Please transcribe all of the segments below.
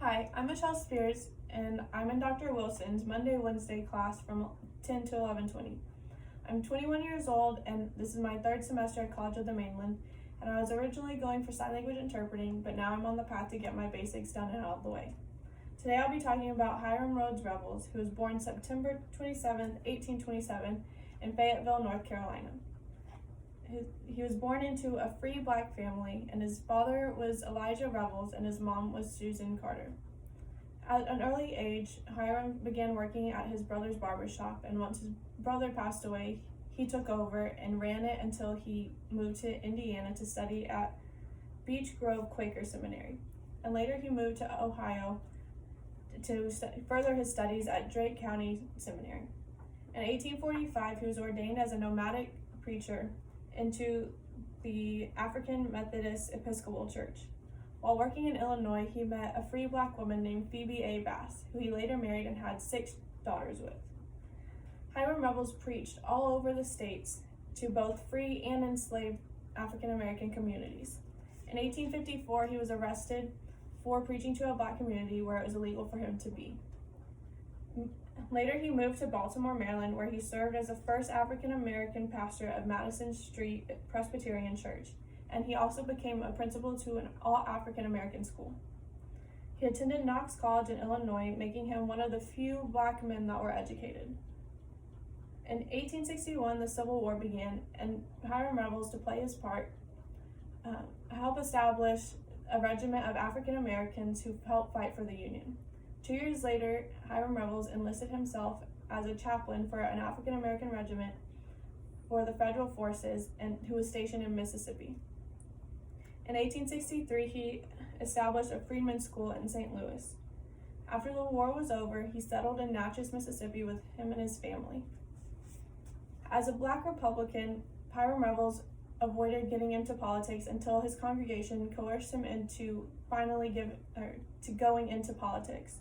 Hi, I'm Michelle Spiers, and I'm in Dr. Wilson's Monday-Wednesday class from 10 to 11:20. I'm 21 years old, and this is my third semester at College of the Mainland, and I was originally going for sign language interpreting, but now I'm on the path to get my basics done and out of the way. Today I'll be talking about Hiram Revels, who was born September 27, 1827, in Fayetteville, North Carolina. He was born into a free black family, and his father was Elijah Revels and his mom was Susan Carter. At an early age, Hiram began working at his brother's barber shop, and once his brother passed away, he took over and ran it until he moved to Indiana to study at Beech Grove Quaker Seminary. And later he moved to Ohio to further his studies at Drake County Seminary. In 1845, he was ordained as a nomadic preacher into the African Methodist Episcopal Church. While working in Illinois, he met a free black woman named Phoebe A. Bass, who he later married and had 6 daughters with. Hiram Revels preached all over the states to both free and enslaved African American communities. In 1854, he was arrested for preaching to a black community where it was illegal for him to be. Later, he moved to Baltimore, Maryland, where he served as the first African American pastor of Madison Street Presbyterian Church, and he also became a principal to an all-African American school. He attended Knox College in Illinois, making him one of the few black men that were educated. In 1861, the Civil War began, and Hiram Revels, to play his part, helped establish a regiment of African Americans who helped fight for the Union. 2 years later, Hiram Revels enlisted himself as a chaplain for an African American regiment for the federal forces and who was stationed in Mississippi. In 1863, he established a freedmen's school in St. Louis. After the war was over, he settled in Natchez, Mississippi with him and his family. As a black Republican, Hiram Revels avoided getting into politics until his congregation coerced him into going into politics.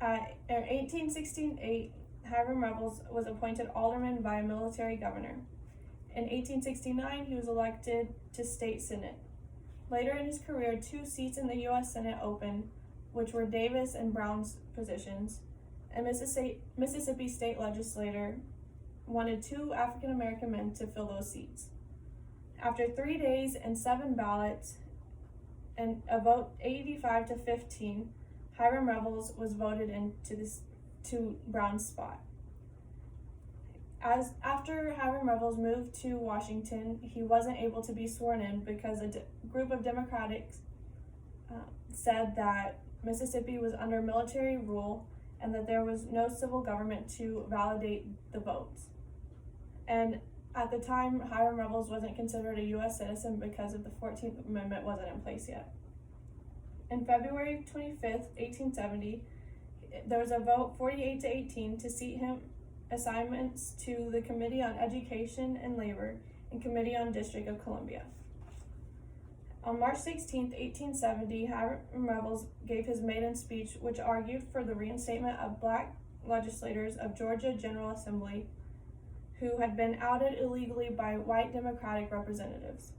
In 1868, Hiram Revels was appointed alderman by a military governor. In 1869, he was elected to state senate. Later in his career, 2 seats in the U.S. Senate opened, which were Davis and Brown's positions, and Mississippi state legislator wanted 2 African American men to fill those seats. After 3 days and 7 ballots, and a vote 85 to 15, Hiram Revels was voted to Brown's spot. After Hiram Revels moved to Washington, he wasn't able to be sworn in because a group of Democrats said that Mississippi was under military rule and that there was no civil government to validate the votes. And at the time, Hiram Revels wasn't considered a U.S. citizen because of the 14th Amendment wasn't in place yet. On February 25th, 1870, there was a vote 48 to 18 to seat him assignments to the Committee on Education and Labor and Committee on District of Columbia. On March 16, 1870, Hiram Revels gave his maiden speech, which argued for the reinstatement of black legislators of Georgia General Assembly who had been outed illegally by white Democratic representatives.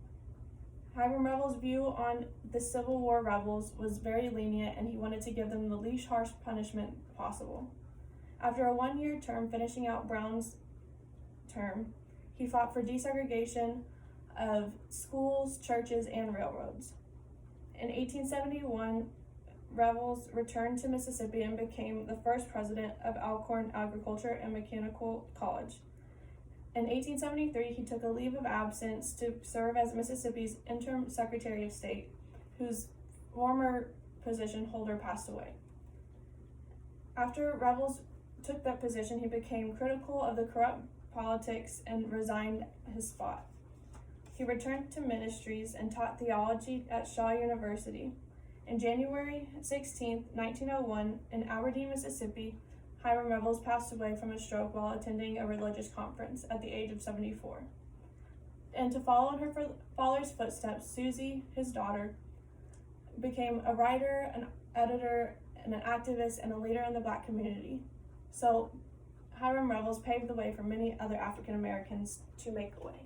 Hiram Revels' view on the Civil War rebels was very lenient, and he wanted to give them the least harsh punishment possible. After a 1-year term finishing out Brown's term, he fought for desegregation of schools, churches, and railroads. In 1871, Revels returned to Mississippi and became the first president of Alcorn Agriculture and Mechanical College. In 1873, he took a leave of absence to serve as Mississippi's interim Secretary of State, whose former position holder passed away. After Revels took that position, he became critical of the corrupt politics and resigned his spot. He returned to ministries and taught theology at Shaw University. On January 16, 1901, in Aberdeen, Mississippi, Hiram Revels passed away from a stroke while attending a religious conference at the age of 74. And to follow in her father's footsteps, Susie, his daughter, became a writer, an editor, and an activist and a leader in the black community. So Hiram Revels paved the way for many other African Americans to make a way.